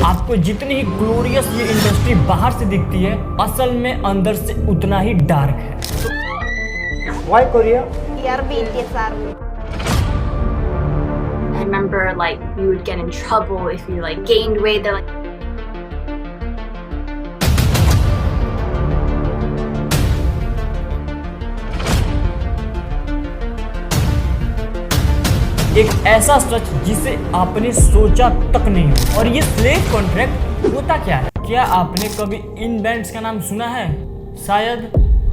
आपको जितनी ही ग्लोरियस ये इंडस्ट्री बाहर से दिखती है, असल में अंदर से उतना ही डार्क है। Why Korea? Biar BTS Army. I remember like we would get in trouble if you like gained weight. They're like, एक ऐसा सच जिसे आपने सोचा तक नहीं हो। और ये स्लेव कॉन्ट्रैक्ट होता क्या है? क्या आपने कभी इन बैंड्स का नाम सुना है? शायद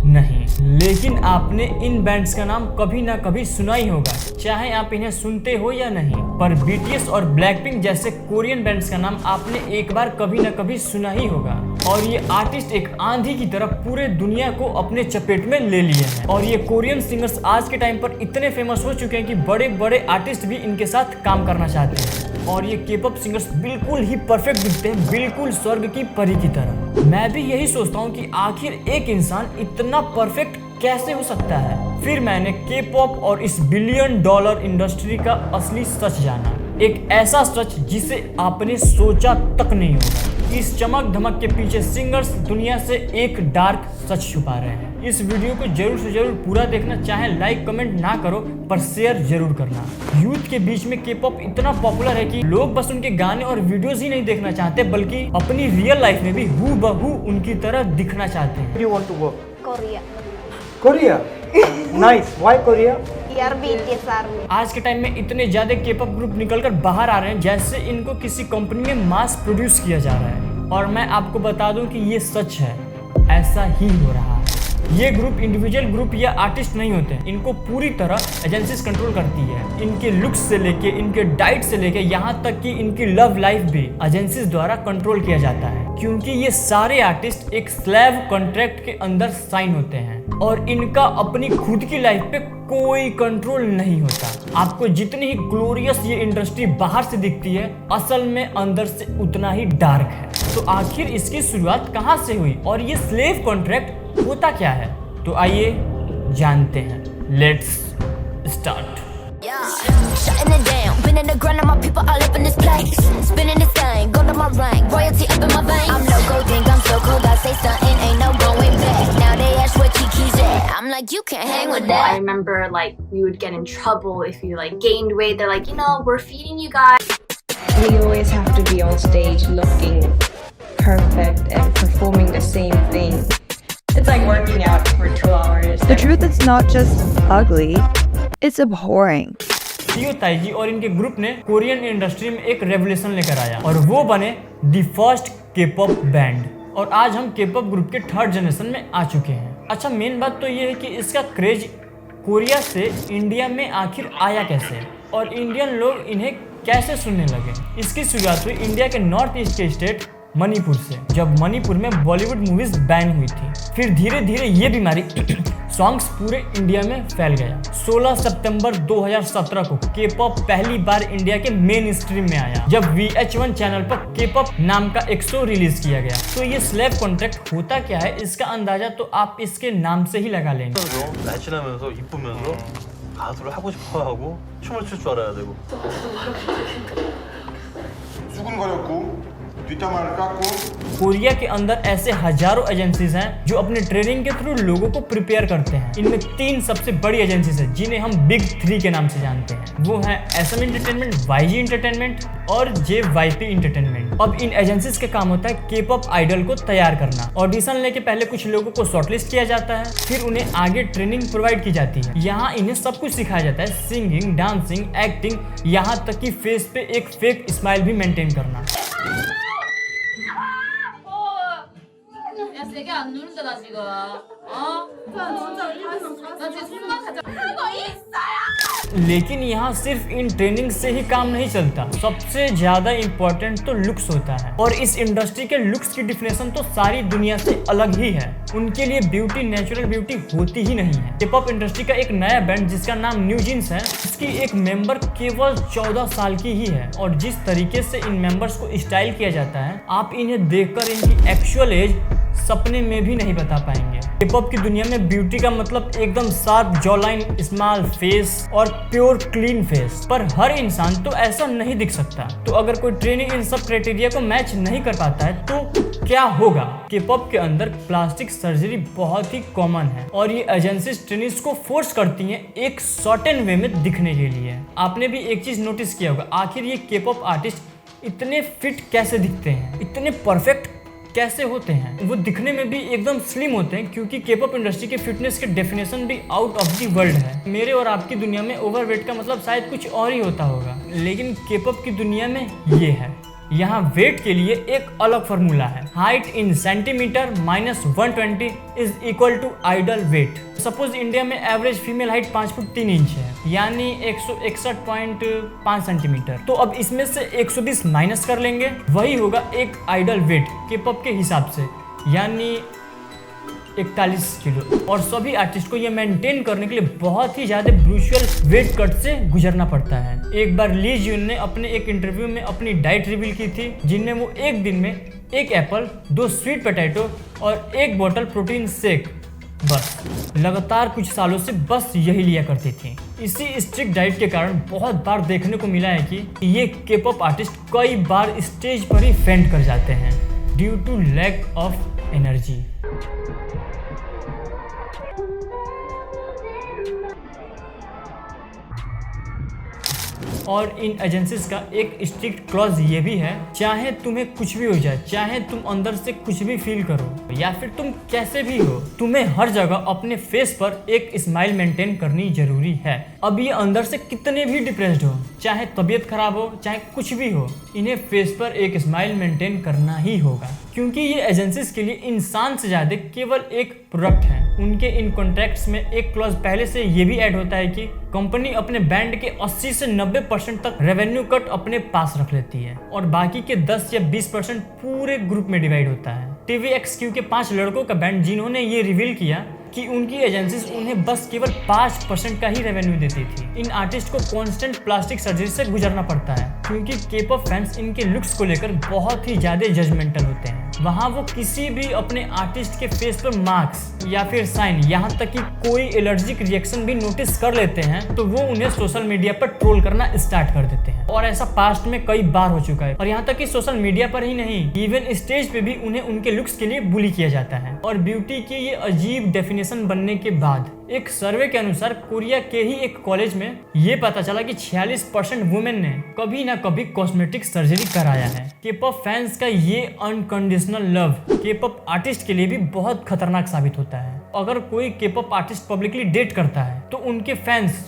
नहीं, लेकिन आपने इन बैंड्स का नाम कभी ना कभी सुना ही होगा, चाहे आप इन्हें सुनते हो या नहीं। पर बीटीएस और ब्लैकपिंक जैसे कोरियन बैंड्स का नाम आपने एक बार कभी ना कभी सुना ही होगा। और ये आर्टिस्ट एक आंधी की तरह पूरे दुनिया को अपने चपेट में ले लिए हैं। और ये कोरियन सिंगर्स आज के टाइम पर इतने फेमस हो चुके हैं कि बड़े बड़े आर्टिस्ट भी इनके साथ काम करना चाहते हैं। और ये के-पॉप सिंगर्स बिल्कुल ही परफेक्ट दिखते हैं, बिल्कुल स्वर्ग की परी की तरह। मैं भी यही सोचता हूँ कि आखिर एक इंसान इतना परफेक्ट कैसे हो सकता है। फिर मैंने के-पॉप और इस $1 बिलियन इंडस्ट्री का असली सच जाना, एक ऐसा सच जिसे आपने सोचा तक नहीं होगा। इस चमक धमक के पीछे सिंगर्स दुनिया से एक डार्क सच छुपा रहे हैं। इस वीडियो को जरूर से जरूर पूरा देखना, चाहे लाइक कमेंट ना करो पर शेयर जरूर करना। यूथ के बीच में के-पॉप इतना पॉपुलर है कि लोग बस उनके गाने और वीडियोस ही नहीं देखना चाहते, बल्कि अपनी रियल लाइफ में भी हूबहू उनकी तरह दिखना चाहते हैं। Where do you want to work? Korea. Korea. Nice. Why Korea? Biar BTS Army. आज के टाइम में इतने ज्यादा के-पॉप ग्रुप निकलकर बाहर आ रहे हैं जैसे इनको किसी कंपनी में मास प्रोड्यूस किया जा रहा है। और मैं आपको बता दूं कि ये सच है, ऐसा ही हो रहा है। ये ग्रुप इंडिविजुअल ग्रुप या आर्टिस्ट नहीं होते, इनको पूरी तरह एजेंसीज कंट्रोल करती है। इनके लुक्स से लेके, इनके डाइट से लेके, यहाँ तक कि इनकी लव लाइफ भी एजेंसीज द्वारा कंट्रोल किया जाता है। क्योंकि ये सारे आर्टिस्ट एक स्लेव कॉन्ट्रैक्ट के अंदर साइन होते हैं और इनका अपनी खुद की लाइफ पे कोई कंट्रोल नहीं होता। आपको जितनी ही ग्लोरियस ये इंडस्ट्री बाहर से दिखती है, असल में अंदर से उतना ही डार्क है। तो आखिर इसकी शुरुआत कहाँ से हुई और ये स्लेव कॉन्ट्रैक्ट होता क्या है? तो आइए जानते हैं। Let's start. Shutting it down, been in the grind of my people all up in this place. Spinning this thing, gold on my ring, royalty up in my veins. I'm loco, think I'm so cold, I say stuntin', ain't no going back. Now they ask where Kiki's at, I'm like, you can't hang with I that. remember like we would get in trouble if you like gained weight. They're like, you know, we're feeding you guys. We always have to be on stage looking perfect and performing the same thing. It's like working out for 2 hours. The truth is not just ugly, it's abhorring. सीओ Taiji और इनके group ने Korean industry में एक revolution लेकर आया और वो बने द फर्स्ट के-पॉप बैंड। और आज हम के-पॉप ग्रुप के 3rd जनरेशन में आ चुके हैं। अच्छा, मेन बात तो ये है कि इसका क्रेज कोरिया से इंडिया में आखिर आया कैसे और इंडियन लोग इन्हें कैसे सुनने लगे। इसकी शुरुआत हुई इंडिया के नॉर्थ ईस्ट के स्टेट मणिपुर से, जब मणिपुर में बॉलीवुड मूवीज बैन हुई थी। फिर धीरे धीरे ये बीमारी सॉन्ग्स पूरे इंडिया में फैल गया। 16 सितंबर 2017 को के-पॉप पहली बार इंडिया के मेन स्ट्रीम में आया, जब VH1 चैनल पर के-पॉप नाम का एक शो रिलीज किया गया। तो ये स्लेव कॉन्ट्रैक्ट होता क्या है, इसका अंदाजा तो आप इसके नाम से ही लगा लेंगे। 날씬하면서 이쁘면서 가수를 하고 싶어 하고 춤을 출 줄 알아야 되고. 수근거렸고 뒷담화를 깎고 कोरिया के अंदर ऐसे हजारों एजेंसीज हैं जो अपने ट्रेनिंग के थ्रू लोगों को प्रिपेयर करते हैं। इनमें 3 सबसे बड़ी एजेंसीज हैं जिन्हें हम बिग 3 के नाम से जानते हैं। वो हैं SM एंटरटेनमेंट, YG एंटरटेनमेंट और JYP एंटरटेनमेंट। अब इन एजेंसीज का काम होता है के-पॉप आइडल को तैयार करना। ऑडिशन लेके पहले कुछ लोगों को शॉर्टलिस्ट किया जाता है, फिर उन्हें आगे ट्रेनिंग प्रोवाइड की जाती है। यहाँ इन्हें सब कुछ सिखाया जाता है, सिंगिंग, डांसिंग, एक्टिंग, यहाँ तक कि फेस पे एक फेक स्माइल भी मेंटेन करना। 세게 안 누른다 나 지금. 나 지금 손만 가져. 하고 있어요. लेकिन यहाँ सिर्फ इन ट्रेनिंग से ही काम नहीं चलता, सबसे ज्यादा इम्पोर्टेंट तो लुक्स होता है। और इस इंडस्ट्री के लुक्स की डिफिनेशन तो सारी दुनिया से अलग ही है। उनके लिए ब्यूटी नेचुरल ब्यूटी होती ही नहीं है। के-पॉप इंडस्ट्री का एक नया बैंड जिसका नाम न्यू जीन्स है, इसकी एक मेंबर केवल 14 साल की ही है। और जिस तरीके से इन मेंबर्स को स्टाइल किया जाता है, आप इन्हें देखकर इनकी एक्चुअल एज सपने में भी नहीं बता पाएंगे। K-pop की दुनिया में ब्यूटी का मतलब एकदम sharp jaw line, small face और प्योर क्लीन फेस, पर हर इंसान तो ऐसा नहीं दिख सकता। तो अगर कोई ट्रेनी इन सब क्राइटेरिया को मैच नहीं कर पाता है तो क्या होगा? K-pop के अंदर प्लास्टिक सर्जरी बहुत ही कॉमन है और ये एजेंसीज ट्रेनिस को फोर्स करती हैं एक सर्टेन वे में दिखने के लिए। आपने भी एक चीज नोटिस किया होगा, आखिर ये K-pop आर्टिस्ट इतने फिट कैसे दिखते हैं, इतने परफेक्ट कैसे होते हैं? वो दिखने में भी एकदम स्लिम होते हैं क्योंकि K-pop इंडस्ट्री के फिटनेस के डेफिनेशन भी आउट ऑफ द वर्ल्ड है। मेरे और आपकी दुनिया में ओवरवेट का मतलब शायद कुछ और ही होता होगा, लेकिन K-pop की दुनिया में ये है। यहाँ वेट के लिए एक अलग फार्मूला है। Height in centimetre minus 120 is equal to ideal weight. Suppose India में average female height 5 foot 3 inch है, यानी 161.5 सेंटीमीटर। तो अब इसमें से 120 माइनस कर लेंगे, वही होगा एक आइडल वेट K-pop के हिसाब से, यानी 41 किलो। और सभी आर्टिस्ट को ये मेंटेन करने के लिए बहुत ही ज्यादा ब्रूशियल वेट कट से गुजरना पड़ता है। एक बार ली जून ने अपने एक इंटरव्यू में अपनी डाइट रिवील की थी, जिनमें वो एक दिन में 1 एप्पल, 2 स्वीट पोटैटो और 1 बोतल प्रोटीन शेक, बस लगातार कुछ सालों से बस यही लिया करती थी। इसी स्ट्रिक्ट डाइट के कारण बहुत बार देखने को मिला है कि ये K-pop आर्टिस्ट कई बार स्टेज पर ही फेंट कर जाते हैं due to lack of energy. और इन एजेंसीज का एक स्ट्रिक्ट क्लॉज ये भी है, चाहे तुम्हें कुछ भी हो जाए, चाहे तुम अंदर से कुछ भी फील करो या फिर तुम कैसे भी हो, तुम्हें हर जगह अपने फेस पर एक स्माइल मेंटेन करनी जरूरी है। अब ये अंदर से कितने भी डिप्रेस्ड हो, चाहे तबीयत खराब हो, चाहे कुछ भी हो, इन्हें फेस पर एक स्माइल मेंटेन करना ही होगा, क्योंकि ये एजेंसीज के लिए इंसान से ज्यादा केवल एक प्रोडक्ट है। उनके इन कॉन्ट्रैक्ट्स में एक क्लॉज पहले से ये भी ऐड होता है कि कंपनी अपने बैंड के 80 से 90% तक रेवेन्यू कट अपने पास रख लेती है और बाकी के 10 या 20% पूरे ग्रुप में डिवाइड होता है। TVXQ के 5 लड़कों का बैंड, जिन्होंने ये रिवील किया कि उनकी एजेंसीज उन्हें बस केवल 5% का ही रेवेन्यू देती थी। इन आर्टिस्ट को कांस्टेंट प्लास्टिक सर्जरी से गुजरना पड़ता है क्योंकि K-pop फैंस इनके लुक्स को लेकर बहुत ही ज्यादा जजमेंटल होते हैं। वहाँ वो किसी भी अपने आर्टिस्ट के फेस पर मार्क्स या फिर साइन, यहाँ तक कि कोई एलर्जिक रिएक्शन भी नोटिस कर लेते हैं तो वो उन्हें सोशल मीडिया पर ट्रोल करना स्टार्ट कर देते हैं। और ऐसा पास्ट में कई बार हो चुका है। और यहाँ तक कि सोशल मीडिया पर ही नहीं, इवन स्टेज पे भी उन्हें उनके लुक्स के लिए बुली किया जाता है। और ब्यूटी की ये अजीब डेफिनेशन बनने के बाद एक सर्वे के अनुसार कोरिया के ही एक कॉलेज में ये पता चला कि 46% वुमेन ने कभी ना कभी कॉस्मेटिक सर्जरी कराया है। K-pop फैंस का ये अनकंडीशनल लव K-pop आर्टिस्ट के लिए भी बहुत खतरनाक साबित होता है। अगर कोई K-pop आर्टिस्ट पब्लिकली डेट करता है तो उनके फैंस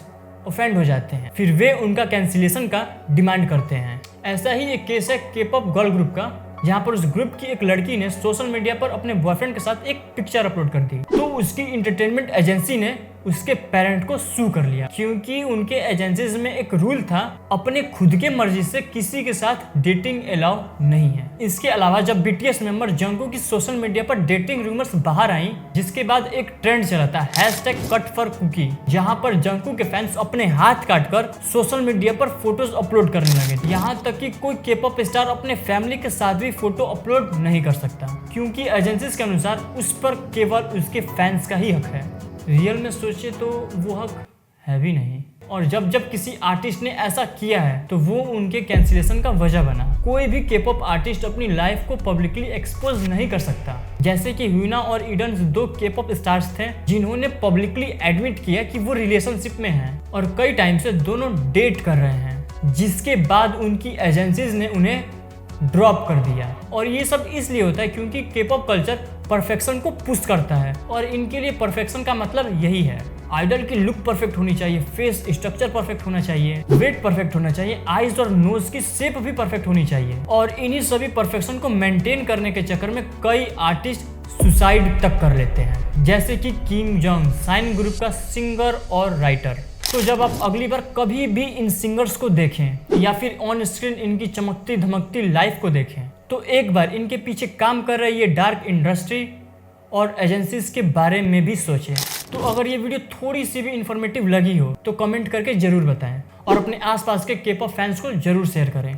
ऑफेंड हो जाते हैं, फिर वे उनका कैंसिलेशन का डिमांड करते हैं। ऐसा ही एक केस है K-pop गर्ल ग्रुप का, जहाँ पर उस ग्रुप की एक लड़की ने सोशल मीडिया पर अपने बॉयफ्रेंड के साथ एक पिक्चर अपलोड कर दी, तो उसकी इंटरटेनमेंट एजेंसी ने उसके पेरेंट को सू कर लिया क्योंकि उनके एजेंसीज में एक रूल था, अपने खुद के मर्जी से किसी के साथ डेटिंग अलाउ नहीं है। इसके अलावा जब BTS मेंबर जंगकुक की सोशल मीडिया पर डेटिंग रूमर्स बाहर आई, जिसके बाद एक ट्रेंड चला था #CutForCookie, जहां पर जंगकुक के फैंस अपने हाथ काटकर सोशल मीडिया पर फोटोज अपलोड करने लगे। यहाँ तक कि कोई K-pop स्टार अपने फैमिली के साथ भी फोटो अपलोड नहीं कर सकता क्योंकि एजेंसीज के अनुसार उस पर केवल उसके फैंस का ही हक है। रियल में सोचे तो वो हक है भी नहीं। और जब जब किसी आर्टिस्ट ने ऐसा किया है तो वो उनके कैंसिलेशन का वजह बना। कोई भी K-pop आर्टिस्ट अपनी लाइफ को पब्लिकली एक्सपोज नहीं कर सकता, जैसे कि ह्यूना और ईडन 2 K-pop स्टार्स थे जिन्होंने पब्लिकली एडमिट किया कि वो रिलेशनशिप में हैं और कई टाइम से दोनों डेट कर रहे हैं, जिसके बाद उनकी एजेंसीज ने उन्हें ड्रॉप कर दिया। और ये सब इसलिए होता है क्योंकि K-pop कल्चर परफेक्शन को पुश करता है और इनके लिए परफेक्शन का मतलब यही है, आइडल की लुक परफेक्ट होनी चाहिए, फेस स्ट्रक्चर परफेक्ट होना चाहिए, वेट परफेक्ट होना चाहिए, आईज और नोज की शेप भी परफेक्ट होनी चाहिए। और इन्हीं सभी परफेक्शन को मेंटेन करने के चक्कर में कई आर्टिस्ट सुसाइड तक कर लेते हैं, जैसे कि किम जोंग, साइन ग्रुप का सिंगर और राइटर। तो जब आप अगली बार कभी भी इन सिंगर्स को देखें या फिर ऑन स्क्रीन इनकी चमकती धमकती लाइफ को देखें तो एक बार इनके पीछे काम कर रही है डार्क इंडस्ट्री और एजेंसीज के बारे में भी सोचें। तो अगर ये वीडियो थोड़ी सी भी इंफॉर्मेटिव लगी हो तो कमेंट करके जरूर बताएं और अपने आसपास के K-pop फैंस को जरूर शेयर करें।